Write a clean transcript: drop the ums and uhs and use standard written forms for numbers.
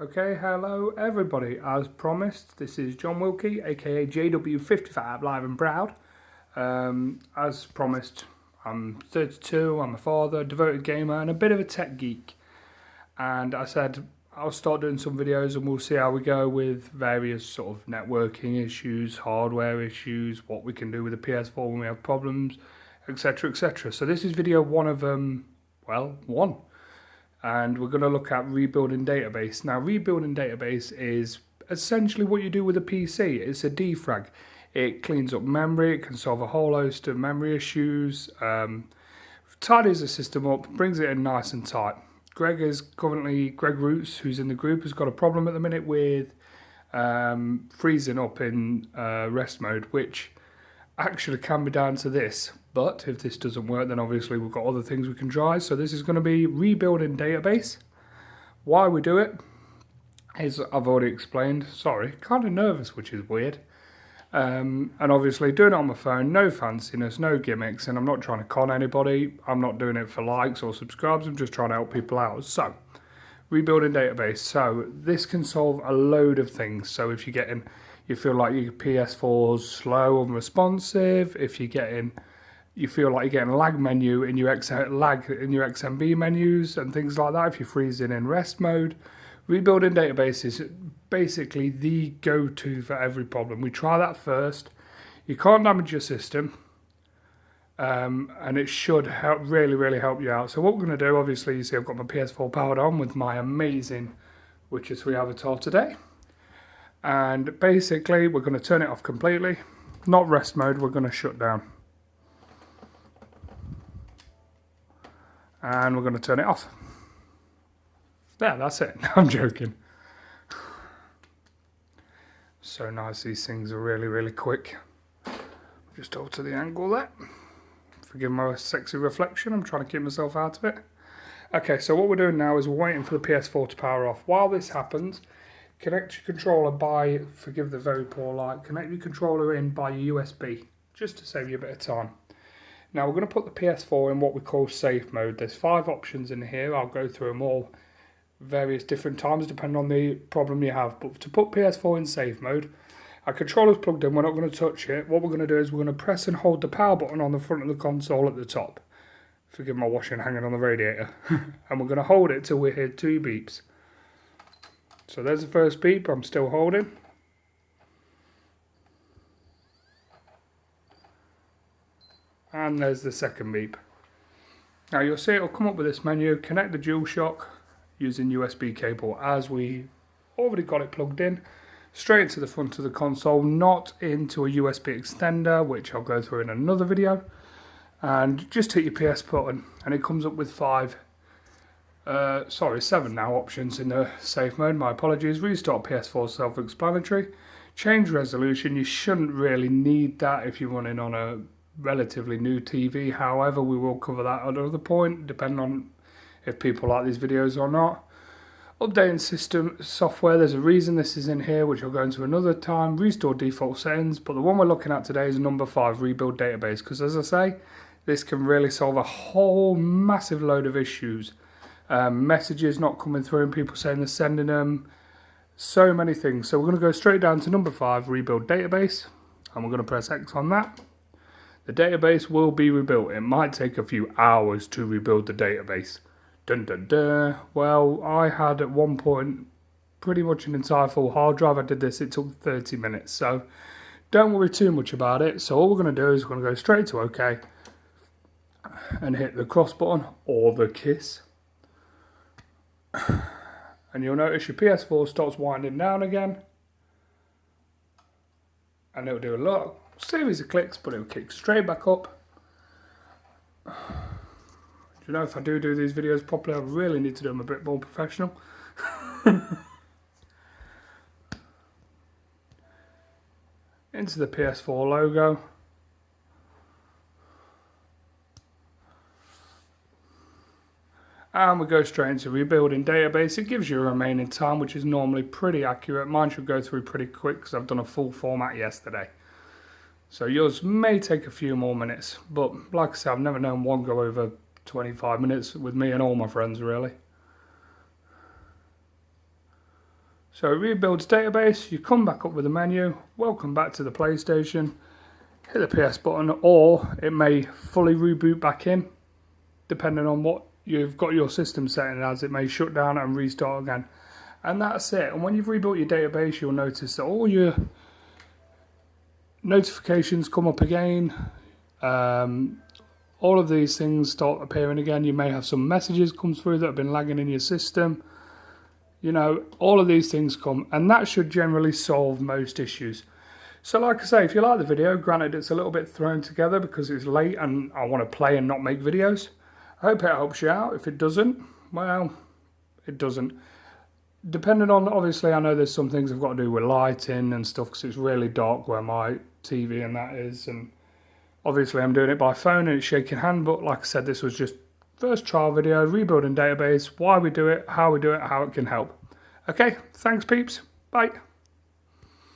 Okay, hello everybody. As promised, this is John Wilkie, aka JW55, live and proud. As promised, I'm 32, I'm a father, devoted gamer, and a bit of a tech geek. And I said I'll start doing some videos and we'll see how we go with various sort of networking issues, hardware issues, what we can do with the Ps4 when we have problems, etc, etc. So this is video one of, one. And we're going to look at rebuilding database. Now, rebuilding database is essentially what you do with a PC. It's a defrag. It cleans up memory. It can solve a whole host of memory issues. Tidies the system up, brings it in nice and tight. Greg Roots, who's in the group, has got a problem at the minute with freezing up in rest mode, which actually can be down to this. But if this doesn't work, then obviously we've got other things we can try. So this is going to be rebuilding database. Why we do it is I've already explained. Sorry, kind of nervous, which is weird. And obviously doing it on my phone, no fanciness, no gimmicks, and I'm not trying to con anybody. I'm not doing it for likes or subscribes. I'm just trying to help people out. So rebuilding database. So this can solve a load of things. So if you feel like your PS4's slow and responsive, if you feel like you're getting lag in your XMB menus and things like that, if you're freezing in rest mode, rebuilding database is basically the go-to for every problem. We try that first. You can't damage your system, and it should really help you out. So what we're going to do, obviously, you see I've got my PS4 powered on with my amazing Witcher 3 avatar today. And basically, we're going to turn it off completely. Not rest mode, we're going to shut down. And we're going to turn it off. Yeah, that's it. I'm joking. So nice, these things are really quick. Just alter the angle there. Forgive my sexy reflection, I'm trying to keep myself out of it. Okay, so what we're doing now is we're waiting for the PS4 to power off. While this happens, connect your controller by, forgive the very poor light, connect your controller in by USB, just to save you a bit of time. Now we're going to put the PS4 in what we call safe mode. There's 5 options in here. I'll go through them all various different times depending on the problem you have. But to put PS4 in safe mode, our controller's plugged in. We're not going to touch it. What we're going to do is we're going to press and hold the power button on the front of the console at the top. Forgive my washing hanging on the radiator. And we're going to hold it till we hear 2 beeps. So there's the first beep. I'm still holding. And there's the second beep. Now you'll see it'll come up with this menu, connect the DualShock using USB cable as we already got it plugged in, straight into the front of the console, not into a USB extender, which I'll go through in another video. And just hit your PS button and it comes up with 7 now options in the safe mode. My apologies. Restart PS4, self-explanatory. Change resolution, you shouldn't really need that if you're running on a relatively new TV. However, we will cover that at another point, depending on if people like these videos or not. Updating system software, there's a reason this is in here, which I'll go into another time. Restore default settings, but the one we're looking at today is number 5, rebuild database, because as I say, this can really solve a whole massive load of issues. Messages not coming through and people saying they're sending them, so many things. So we're going to go straight down to number 5, rebuild database, and we're going to press X on that. The database will be rebuilt. It might take a few hours to rebuild the database. Dun dun dun. Well, I had at one point pretty much an entire full hard drive. I did this, it took 30 minutes. So don't worry too much about it. So all we're going to do is we're going to go straight to OK and hit the cross button or the kiss. And you'll notice your PS4 starts winding down again. And it'll do a lot. Series of clicks, but it'll kick straight back up. Do you know, if I do these videos properly, I really need to do them a bit more professional. Into the PS4 logo. And we go straight into rebuilding database. It gives you a remaining time, which is normally pretty accurate. Mine should go through pretty quick because I've done a full format yesterday. So yours may take a few more minutes, but like I said, I've never known one go over 25 minutes with me and all my friends, really. So it rebuilds database, you come back up with the menu, welcome back to the PlayStation, hit the PS button, or it may fully reboot back in, depending on what you've got your system setting as. It may shut down and restart again. And that's it. And when you've rebuilt your database, you'll notice that all your notifications come up again. All of these things start appearing again. You may have some messages come through that have been lagging in your system. You know, all of these things come, and that should generally solve most issues. So like I say, if you like the video, granted it's a little bit thrown together because it's late and I want to play and not make videos. I hope it helps you out. If it doesn't, well, it doesn't. Depending on, obviously I know there's some things I've got to do with lighting and stuff because it's really dark where my TV and that is, and obviously I'm doing it by phone and it's shaking hand, but like I said, this was just first trial video, rebuilding database, why we do it, how it can help. Okay, thanks peeps, bye.